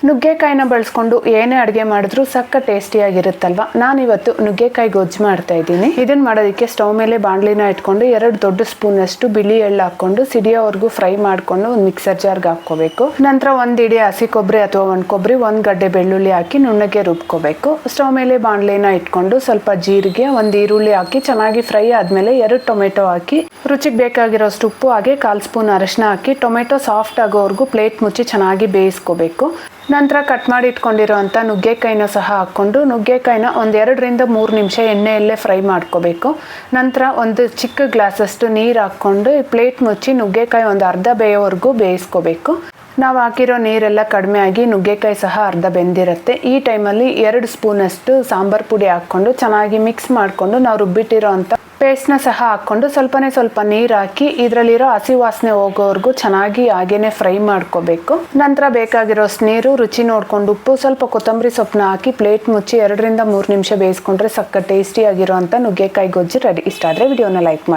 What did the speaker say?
ನುಗ್ಗೆಕಾಯಿನ ಬಳಸ್ಕೊಂಡು ಏನೇ ಅಡುಗೆ ಮಾಡಿದ್ರು ಸಕ್ಕ ಟೇಸ್ಟಿಯಾಗಿರುತ್ತಲ್ವ. ನಾನಿವತ್ತು ನುಗ್ಗೆಕಾಯಿ ಗೊಜ್ಜು ಮಾಡ್ತಾ ಇದ್ದೀನಿ. ಇದನ್ನು ಮಾಡೋದಕ್ಕೆ ಸ್ಟವ್ ಮೇಲೆ ಬಾಣಲಿನ ಇಟ್ಕೊಂಡು 2 ದೊಡ್ಡ ಸ್ಪೂನಷ್ಟು ಬಿಳಿ ಎಳ್ಳು ಹಾಕ್ಕೊಂಡು ಸಿಡಿಯೋವರೆಗೂ ಫ್ರೈ ಮಾಡಿಕೊಂಡು ಒಂದು ಮಿಕ್ಸರ್ ಜಾರ್ಗೆ ಹಾಕ್ಕೋಬೇಕು. ನಂತರ ಒಂದು ಇಡೀ ಹಸಿ ಕೊಬ್ಬರಿ ಅಥವಾ ಒಂದು ಕೊಬ್ಬರಿ, 1 ಗಡ್ಡೆ ಬೆಳ್ಳುಳ್ಳಿ ಹಾಕಿ ನುಣ್ಣಗೆ ರುಬ್ಕೋಬೇಕು. ಸ್ಟವ್ ಮೇಲೆ ಬಾಣಲಿನ ಇಟ್ಕೊಂಡು ಸ್ವಲ್ಪ ಜೀರಿಗೆ, 1 ಈರುಳ್ಳಿ ಹಾಕಿ ಚೆನ್ನಾಗಿ ಫ್ರೈ ಆದಮೇಲೆ 2 ಟೊಮೆಟೊ ಹಾಕಿ ರುಚಿಗೆ ಬೇಕಾಗಿರೋಷ್ಟು ಉಪ್ಪು ಹಾಗೆ 1/4 ಸ್ಪೂನ್ ಅರಿಶಿನ ಹಾಕಿ ಟೊಮೆಟೊ ಸಾಫ್ಟ್ ಆಗೋವರೆಗೂ ಪ್ಲೇಟ್ ಮುಚ್ಚಿ ಚೆನ್ನಾಗಿ ಬೇಯಿಸ್ಕೋಬೇಕು. ನಂತರ ಕಟ್ ಮಾಡಿ ಇಟ್ಕೊಂಡಿರೋಂಥ ನುಗ್ಗೆಕಾಯಿನ ಸಹ ಹಾಕ್ಕೊಂಡು ನುಗ್ಗೆಕಾಯಿನ 1 2 3 ನಿಮಿಷ ಎಣ್ಣೆಯಲ್ಲೇ ಫ್ರೈ ಮಾಡ್ಕೋಬೇಕು. ನಂತರ ಒಂದು ಚಿಕ್ಕ ಗ್ಲಾಸಷ್ಟು ನೀರು ಹಾಕ್ಕೊಂಡು ಪ್ಲೇಟ್ ಮುಚ್ಚಿ ನುಗ್ಗೆಕಾಯಿ ಒಂದು ಅರ್ಧ ಬೇಯೋವರೆಗೂ ಬೇಯಿಸ್ಕೋಬೇಕು. ನಾವು ಹಾಕಿರೋ ನೀರೆಲ್ಲ ಕಡಿಮೆ ಆಗಿ ನುಗ್ಗೆಕಾಯಿ ಸಹ ಅರ್ಧ ಬೆಂದಿರುತ್ತೆ. ಈ ಟೈಮಲ್ಲಿ 2 ಸ್ಪೂನಷ್ಟು ಸಾಂಬಾರು ಪುಡಿ ಹಾಕ್ಕೊಂಡು ಚೆನ್ನಾಗಿ ಮಿಕ್ಸ್ ಮಾಡಿಕೊಂಡು ನಾವು ರುಬ್ಬಿಟ್ಟಿರೋ ಅಂಥ ಪೇಸ್ಟ್ನ ಸಹ ಹಾಕ್ಕೊಂಡು ಸ್ವಲ್ಪ ನೀರು ಹಾಕಿ ಇದರಲ್ಲಿರೋ ಹಸಿ ವಾಸನೆ ಹೋಗೋವರೆಗೂ ಚೆನ್ನಾಗಿ ಹಾಗೇನೆ ಫ್ರೈ ಮಾಡ್ಕೋಬೇಕು. ನಂತರ ಬೇಕಾಗಿರೋಷ್ಟು ನೀರು, ರುಚಿ ನೋಡ್ಕೊಂಡು ಉಪ್ಪು, ಸ್ವಲ್ಪ ಕೊತ್ತಂಬರಿ ಸೊಪ್ಪನ್ನ ಹಾಕಿ ಪ್ಲೇಟ್ ಮುಚ್ಚಿ 2 3 ನಿಮಿಷ ಬೇಯಿಸ್ಕೊಂಡ್ರೆ ಸಕ್ಕ ಟೇಸ್ಟಿಯಾಗಿರೋ ಅಂಥ ನುಗ್ಗೆಕಾಯಿ ಗೊಜ್ಜು ರೆಡಿ. ಇಷ್ಟ ಆದರೆ ವಿಡಿಯೋನ ಲೈಕ್ ಮಾಡಿ.